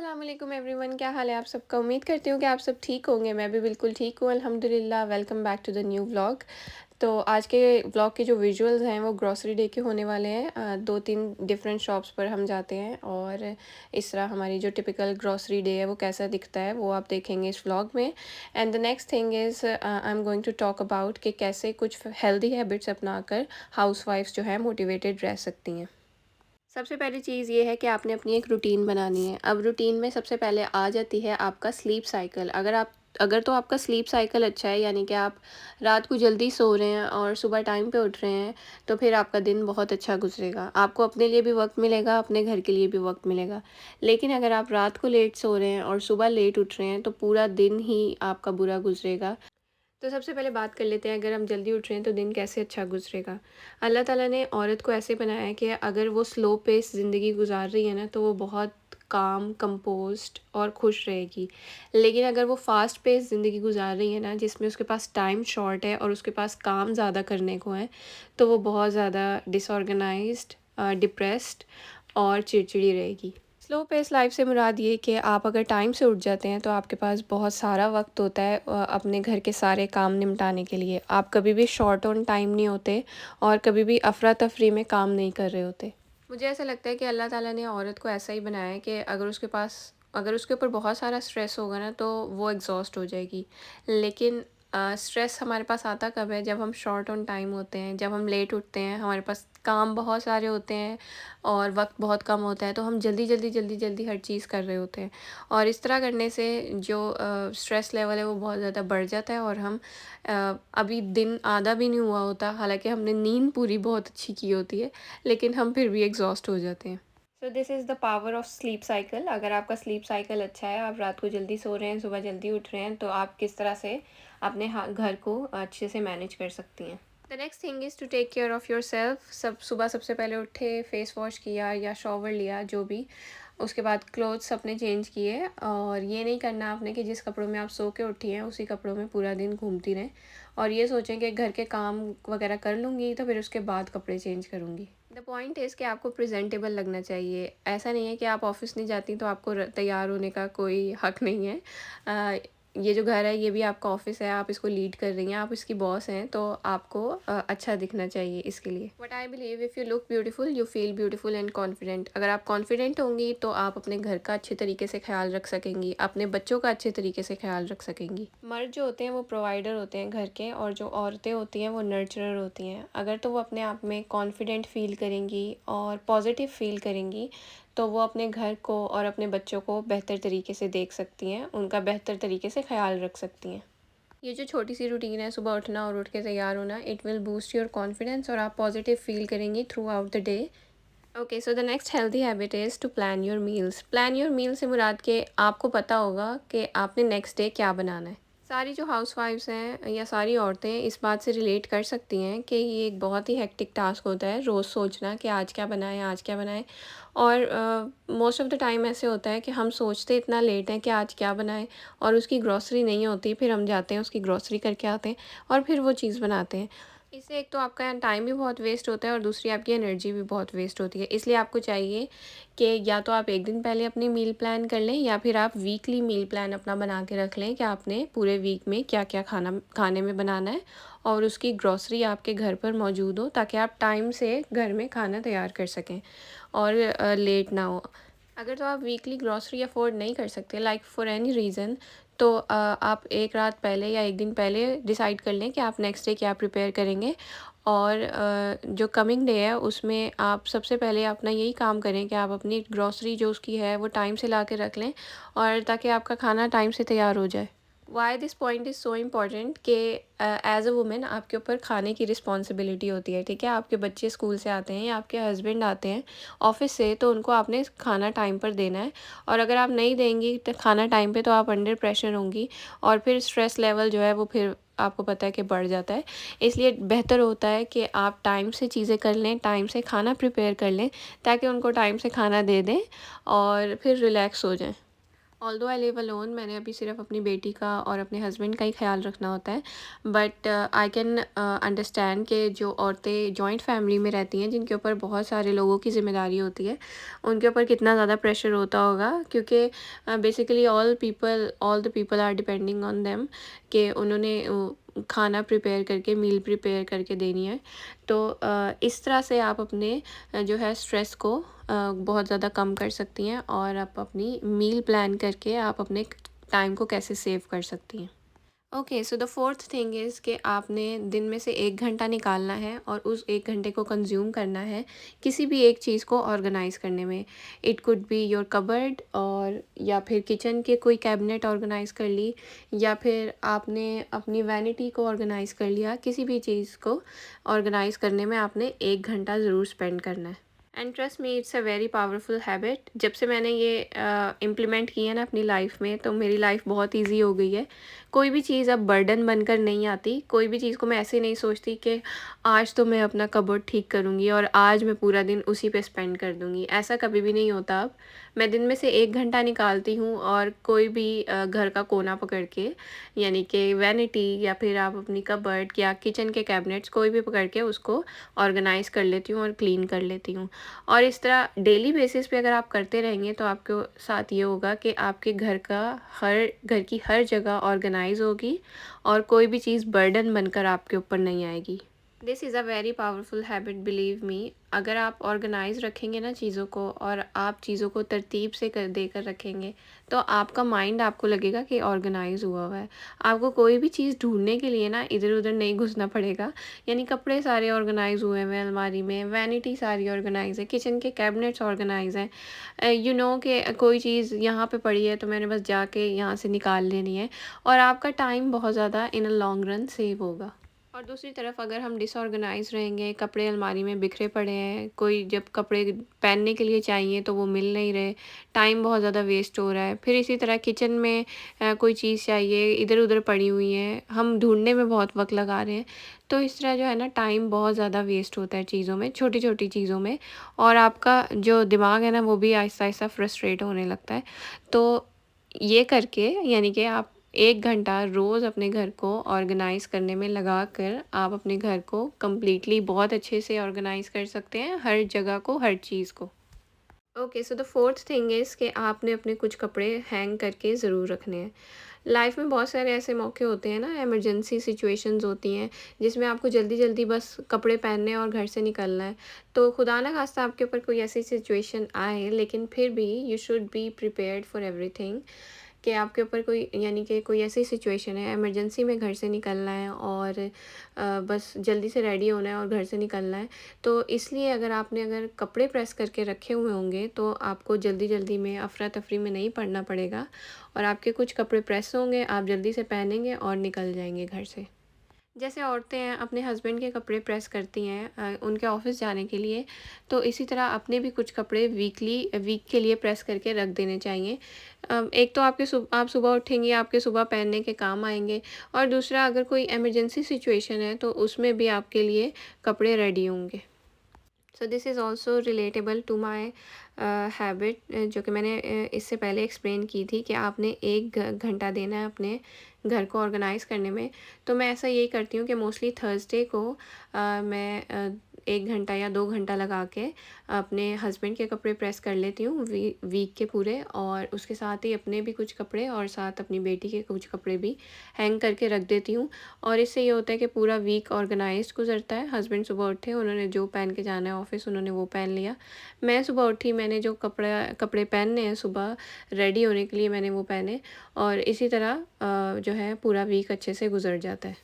अस्सलाम वालेकुम एवरीवन, क्या हाल है आप सबका। उम्मीद करती हूँ कि आप सब ठीक होंगे। मैं भी बिल्कुल ठीक हूँ अल्हम्दुलिल्लाह। Welcome back to the new vlog. तो आज के व्लॉग के जो विजुअल्स हैं वो ग्रॉसरी डे के होने वाले हैं। दो तीन डिफरेंट शॉप्स पर हम जाते हैं और इस तरह हमारी जो टिपिकल ग्रॉसरी डे है वो कैसा दिखता है वो आप देखेंगे इस व्लॉग में। And the next thing is I am going to talk about कि कैसे कुछ हेल्दी हैबिट्स अपनाकर हाउसवाइफ्स जो है मोटिवेटेड रह सकती हैं। सबसे पहली चीज़ ये है कि आपने अपनी एक रूटीन बनानी है। अब रूटीन में सबसे पहले आ जाती है आपका स्लीप साइकिल। अगर तो आपका स्लीप साइकिल अच्छा है, यानी कि आप रात को जल्दी सो रहे हैं और सुबह टाइम पे उठ रहे हैं, तो फिर आपका दिन बहुत अच्छा गुजरेगा। आपको अपने लिए भी वक्त मिलेगा, अपने घर के लिए भी वक्त मिलेगा। लेकिन अगर आप रात को लेट सो रहे हैं और सुबह लेट उठ रहे हैं तो पूरा दिन ही आपका बुरा गुजरेगा। तो सबसे पहले बात कर लेते हैं, अगर हम जल्दी उठ रहे हैं तो दिन कैसे अच्छा गुजरेगा। अल्लाह ताला ने औरत को ऐसे बनाया है कि अगर वो स्लो पेस ज़िंदगी गुजार रही है ना तो वो बहुत काम कंपोस्ट और खुश रहेगी। लेकिन अगर वो फास्ट पेस ज़िंदगी गुजार रही है ना, जिसमें उसके पास टाइम शॉर्ट है और उसके पास काम ज़्यादा करने को है, तो वो बहुत ज़्यादा डिसऑर्गेनाइज्ड, डिप्रेस्ड और चिड़चिड़ी रहेगी। स्लो पेस लाइफ से मुराद ये कि आप अगर टाइम से उठ जाते हैं तो आपके पास बहुत सारा वक्त होता है अपने घर के सारे काम निपटाने के लिए। आप कभी भी शॉर्ट ऑन टाइम नहीं होते और कभी भी अफरा तफरी में काम नहीं कर रहे होते। मुझे ऐसा लगता है कि अल्लाह ताला ने औरत को ऐसा ही बनाया है कि अगर उसके ऊपर बहुत सारा स्ट्रेस होगा ना तो वो एग्जॉस्ट हो जाएगी। लेकिन स्ट्रेस हमारे पास आता कब है, जब हम शॉर्ट ऑन टाइम होते हैं, जब हम लेट उठते हैं, हमारे पास काम बहुत सारे होते हैं और वक्त बहुत कम होता है, तो हम जल्दी जल्दी जल्दी जल्दी हर चीज़ कर रहे होते हैं। और इस तरह करने से जो स्ट्रेस लेवल है वो बहुत ज़्यादा बढ़ जाता है और हम अभी दिन आधा भी नहीं हुआ होता, हालांकि हमने नींद पूरी बहुत अच्छी की होती है, लेकिन हम फिर भी एग्जॉस्ट हो जाते हैं। सो this is the power of sleep cycle. अगर आपका स्लीप साइकिल अच्छा है, आप रात को जल्दी सो रहे हैं, सुबह जल्दी उठ रहे हैं, तो आप किस तरह से अपने घर को अच्छे से मैनेज कर सकती हैं। The next thing is to take care of yourself. सुबह सबसे पहले उठे, फेस वॉश किया या शॉवर लिया जो भी, उसके बाद क्लोथ्स अपने चेंज किए। और ये नहीं करना आपने कि जिस कपड़ों में आप सो के उठी हैं उसी कपड़ों में पूरा दिन घूमती रहें और ये सोचें कि घर के काम वगैरह कर लूँगी तो फिर उसके बाद कपड़े चेंज करूँगी। द पॉइंट इज़ कि आपको प्रेजेंटेबल लगना चाहिए। ऐसा नहीं है कि आप ऑफिस नहीं जाती तो आपको तैयार होने का कोई हक नहीं है। ये जो घर है ये भी आपका ऑफिस है, आप इसको लीड कर रही हैं, आप इसकी बॉस हैं, तो आपको अच्छा दिखना चाहिए। इसके लिए but I believe if you look beautiful you feel beautiful and confident. अगर आप कॉन्फिडेंट होंगी तो आप अपने घर का अच्छे तरीके से ख्याल रख सकेंगी, अपने बच्चों का अच्छे तरीके से ख्याल रख सकेंगी। मर्द जो होते हैं वो प्रोवाइडर होते हैं घर के, और जो औरतें होती हैं वो नर्चरर होती हैं। अगर तो वो अपने आप में कॉन्फिडेंट फील करेंगी और पॉजिटिव फील करेंगी तो वो अपने घर को और अपने बच्चों को बेहतर तरीके से देख सकती हैं, उनका बेहतर तरीके से ख्याल रख सकती हैं। ये जो छोटी सी रूटीन है, सुबह उठना और उठ के तैयार होना, it will boost your confidence और आप पॉजिटिव फील करेंगी throughout the day. Okay, so the next healthy habit is to plan your meals. Plan your meal से मुराद के आपको पता होगा कि आपने नेक्स्ट डे क्या बनाना है। सारी जो हाउसवाइफ्स हैं या सारी औरतें इस बात से रिलेट कर सकती हैं कि ये एक बहुत ही हेक्टिक टास्क होता है रोज़ सोचना कि आज क्या बनाएं, आज क्या बनाएं। और मोस्ट ऑफ़ द टाइम ऐसे होता है कि हम सोचते इतना लेट हैं कि आज क्या बनाएं और उसकी ग्रॉसरी नहीं होती, फिर हम जाते हैं उसकी ग्रॉसरी करके आते हैं और फिर वो चीज़ बनाते हैं। इससे एक तो आपका टाइम भी बहुत वेस्ट होता है और दूसरी आपकी एनर्जी भी बहुत वेस्ट होती है। इसलिए आपको चाहिए कि या तो आप एक दिन पहले अपनी मील प्लान कर लें या फिर आप वीकली मील प्लान अपना बना के रख लें कि आपने पूरे वीक में क्या क्या खाने में बनाना है और उसकी ग्रॉसरी आपके घर पर मौजूद हो, ताकि आप टाइम से घर में खाना तैयार कर सकें और लेट ना हो। अगर तो आप वीकली ग्रॉसरी अफोर्ड नहीं कर सकते, लाइक फॉर एनी रीज़न, तो आप एक रात पहले या एक दिन पहले डिसाइड कर लें कि आप नेक्स्ट डे क्या प्रिपेयर करेंगे। और जो कमिंग डे है उसमें आप सबसे पहले अपना यही काम करें कि आप अपनी ग्रॉसरी जो उसकी है वो टाइम से ला के रख लें और ताकि आपका खाना टाइम से तैयार हो जाए। Why this point is so important कि एज अ वुमेन आपके ऊपर खाने की रिस्पॉन्सिबिलिटी होती है, ठीक है। आपके बच्चे स्कूल से आते हैं या आपके हस्बैंड आते हैं ऑफिस से, तो उनको आपने खाना टाइम पर देना है। और अगर आप नहीं देंगी तो खाना टाइम पे, तो आप अंडर प्रेशर होंगी और फिर स्ट्रेस लेवल जो है वो फिर आपको पता है कि बढ़ जाता है। इसलिए बेहतर होता है कि आप टाइम से चीज़ें कर लें, टाइम से खाना प्रिपेयर कर लें, ताकि उनको टाइम से खाना दे दें और फिर रिलैक्स हो जाएं। ऑल्दो आई लिव अलोन, मैंने अभी सिर्फ अपनी बेटी का और अपने हस्बैंड का ही ख्याल रखना होता है। बट आई कैन अंडरस्टैंड कि जो औरतें जॉइंट फैमिली में रहती हैं, जिनके ऊपर बहुत सारे लोगों की ज़िम्मेदारी होती है, उनके ऊपर कितना ज़्यादा प्रेशर होता होगा, क्योंकि basically all the people are depending on them, कि उन्होंने खाना प्रिपेयर करके, मील प्रिपेयर करके देनी है। तो इस तरह से आप अपने जो है स्ट्रेस को बहुत ज़्यादा कम कर सकती हैं, और आप अपनी मील प्लान करके आप अपने टाइम को कैसे सेव कर सकती हैं। Okay, so the fourth thing is कि आपने दिन में से 1 घंटा निकालना है और उस 1 घंटे को कंज्यूम करना है किसी भी एक चीज़ को ऑर्गेनाइज़ करने में। It could be your cupboard, और या फिर किचन के कोई कैबिनेट ऑर्गेनाइज़ कर ली, या फिर आपने अपनी वैनिटी को ऑर्गेनाइज़ कर लिया। किसी भी चीज़ को ऑर्गेनाइज़ करने में आपने 1 घंटा ज़रूर स्पेंड करना है। And trust me, it's a very powerful habit. जब से मैंने ये इम्प्लीमेंट की है ना अपनी लाइफ में, तो मेरी लाइफ बहुत इजी हो गई है। कोई भी चीज़ अब बर्डन बनकर नहीं आती। कोई भी चीज़ को मैं ऐसे नहीं सोचती कि आज तो मैं अपना कबर्ड ठीक करूँगी और आज मैं पूरा दिन उसी पे स्पेंड कर दूँगी। ऐसा कभी भी नहीं होता अब। मैं दिन में से 1 घंटा निकालती हूँ, और कोई भी घर का कोना पकड़ के, यानी कि वैनिटी, या फिर आप अपनी कबर्ड या किचन के कैबिनेट्स कोई भी पकड़ के उसको ऑर्गेनाइज़ कर लेती हूँ और क्लीन कर लेती हूँ। और इस तरह डेली बेसिस पे अगर आप करते रहेंगे, तो आपके साथ ये होगा कि आपके घर की हर जगह ऑर्गेनाइज होगी, और कोई भी चीज़ बर्डन बनकर आपके ऊपर नहीं आएगी। This is a very powerful habit, believe me. अगर आप ऑर्गेनाइज रखेंगे ना चीज़ों को, और आप चीज़ों को तरतीब से कर देकर रखेंगे, तो आपका माइंड आपको लगेगा कि ऑर्गेनाइज हुआ हुआ है। आपको कोई भी चीज़ ढूंढने के लिए ना इधर उधर नहीं घुसना पड़ेगा। यानी कपड़े सारे ऑर्गेनाइज हुए हुए हैं अलमारी में, वैनिटी सारी ऑर्गेनाइज है, किचन के कैबिनेट्स ऑर्गेनाइज हैं। यू नो कि कोई चीज़ यहाँ पे पड़ी है, तो मैंने बस जाके यहाँ से निकाल लेनी है, और आपका टाइम बहुत ज़्यादा इन अ लॉन्ग रन सेव होगा। और दूसरी तरफ अगर हम डिसऑर्गेनाइज रहेंगे, कपड़े अलमारी में बिखरे पड़े हैं, कोई जब कपड़े पहनने के लिए चाहिए तो वो मिल नहीं रहे, टाइम बहुत ज़्यादा वेस्ट हो रहा है। फिर इसी तरह किचन में कोई चीज़ चाहिए, इधर उधर पड़ी हुई है, हम ढूंढने में बहुत वक्त लगा रहे हैं। तो इस तरह जो है ना, टाइम बहुत ज़्यादा वेस्ट होता है चीज़ों में, छोटी छोटी चीज़ों में, और आपका जो दिमाग है ना, वो भी आहिस्ता आहिस्ता फ्रस्ट्रेट होने लगता है। तो ये करके, यानी कि आप 1 घंटा रोज़ अपने घर को ऑर्गेनाइज़ करने में लगा कर, आप अपने घर को कंप्लीटली बहुत अच्छे से ऑर्गेनाइज़ कर सकते हैं, हर जगह को, हर चीज़ को। Okay, so the fourth thing is कि आपने अपने कुछ कपड़े हैंग करके ज़रूर रखने हैं। लाइफ में बहुत सारे ऐसे मौके होते हैं ना, इमरजेंसी सिचुएशंस होती हैं, जिसमें आपको जल्दी जल्दी बस कपड़े पहनने और घर से निकलना है। तो खुदा ना खास्ता आपके ऊपर कोई ऐसी सिचुएशन आए, लेकिन फिर भी you should be prepared for everything, कि आपके ऊपर कोई, यानी कि कोई ऐसी सिचुएशन है, इमरजेंसी में घर से निकलना है, और बस जल्दी से रेडी होना है और घर से निकलना है। तो इसलिए अगर कपड़े प्रेस करके रखे हुए होंगे, तो आपको जल्दी जल्दी में अफरा तफरी में नहीं पड़ना पड़ेगा, और आपके कुछ कपड़े प्रेस होंगे, आप जल्दी से पहनेंगे और निकल जाएंगे घर से। जैसे औरतें हैं अपने हस्बैंड के कपड़े प्रेस करती हैं उनके ऑफिस जाने के लिए, तो इसी तरह अपने भी कुछ कपड़े वीक के लिए प्रेस करके रख देने चाहिए। एक तो आप सुबह उठेंगे, आपके सुबह पहनने के काम आएंगे, और दूसरा, अगर कोई इमरजेंसी सिचुएशन है, तो उसमें भी आपके लिए कपड़े रेडी होंगे। So this is also relatable to my habit, जो कि मैंने इससे पहले एक्सप्लेन की थी, कि आपने 1 घंटा देना है अपने घर को ऑर्गेनाइज़ करने में। तो मैं ऐसा यही करती हूँ कि मोस्टली थर्सडे को मैं 1 घंटा या 2 घंटा लगा के अपने हस्बैंड के कपड़े प्रेस कर लेती हूँ, वीक के पूरे, और उसके साथ ही अपने भी कुछ कपड़े, और साथ अपनी बेटी के कुछ कपड़े भी हैंग करके रख देती हूँ। और इससे ये होता है कि पूरा वीक ऑर्गेनाइज्ड गुजरता है। हस्बैंड सुबह उठे, उन्होंने जो पहन के जाना है ऑफिस, उन्होंने वो पहन लिया। मैं सुबह उठी, मैंने जो कपड़े पहनने हैं सुबह रेडी होने के लिए, मैंने वो पहने, और इसी तरह जो है पूरा वीक अच्छे से गुजर जाता है।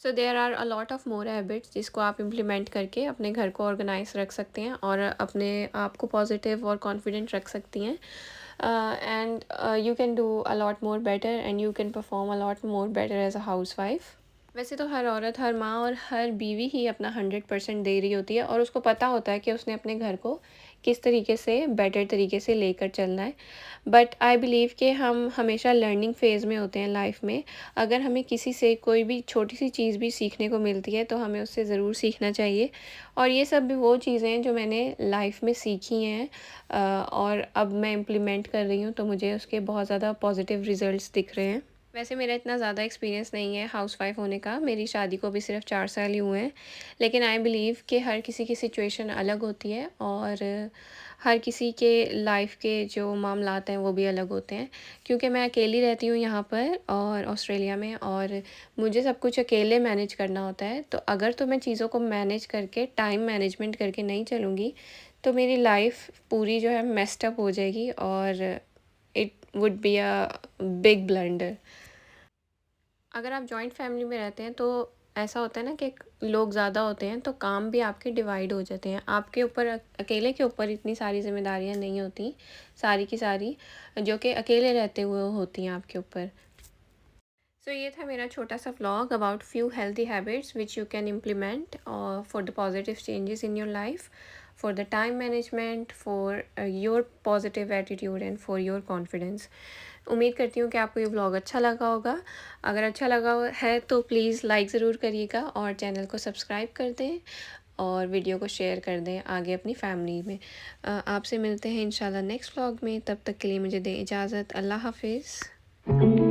So there are a lot of more habits जिसको आप इम्प्लीमेंट करके अपने घर को ऑर्गेनाइज रख सकते हैं, और अपने आप को पॉजिटिव और कॉन्फिडेंट रख सकती हैं, and you can do a lot more better, and you can perform a lot more better as a housewife. वैसे तो हर औरत, हर माँ और हर बीवी ही अपना 100% दे रही होती है, और उसको पता होता है कि उसने अपने घर को किस तरीके से बेटर तरीके से लेकर चलना है। बट आई बिलीव कि हम हमेशा लर्निंग फ़ेज़ में होते हैं लाइफ़ में। अगर हमें किसी से कोई भी छोटी-सी चीज़ भी सीखने को मिलती है तो हमें उससे ज़रूर सीखना चाहिए। और ये सब भी वो चीज़ें हैं जो मैंने लाइफ़ में सीखी हैं और अब मैं इम्प्लीमेंट कर रही हूँ, तो मुझे उसके बहुत ज़्यादा पॉज़िटिव रिज़ल्ट्स दिख रहे हैं। वैसे मेरा इतना ज़्यादा एक्सपीरियंस नहीं है हाउसवाइफ़ होने का, मेरी शादी को अभी सिर्फ़ 4 साल ही हुए हैं। लेकिन आई बिलीव कि हर किसी की सिचुएशन अलग होती है और हर किसी के लाइफ़ के जो मामलात हैं वो भी अलग होते हैं। क्योंकि मैं अकेली रहती हूँ यहाँ पर और ऑस्ट्रेलिया में, और मुझे सब कुछ अकेले मैनेज करना होता है। तो अगर तो मैं चीज़ों को मैनेज करके, टाइम मैनेजमेंट करके नहीं चलूँगी, तो मेरी लाइफ़ पूरी जो है मेस्ड अप हो जाएगी और it would be a big blunder. अगर आप जॉइंट फैमिली में रहते हैं तो ऐसा होता है ना कि लोग ज़्यादा होते हैं तो काम भी आपके डिवाइड हो जाते हैं। आपके ऊपर अकेले के ऊपर इतनी सारी ज़िम्मेदारियाँ नहीं होती, सारी की सारी, जो कि अकेले रहते हुए होती हैं आपके ऊपर। सो ये था मेरा छोटा सा vlog about few healthy habits which you can implement for the positive changes in your life, for the time management, for your positive attitude and for your confidence. उम्मीद करती हूँ कि आपको ये व्लॉग अच्छा लगा होगा। अगर अच्छा लगा है तो प्लीज़ लाइक ज़रूर करिएगा और चैनल को सब्सक्राइब कर दें और वीडियो को शेयर कर दें आगे अपनी फैमिली में। आपसे मिलते हैं इंशाल्लाह नेक्स्ट व्लॉग में, तब तक के लिए मुझे दें इजाज़त। अल्लाह हाफिज़।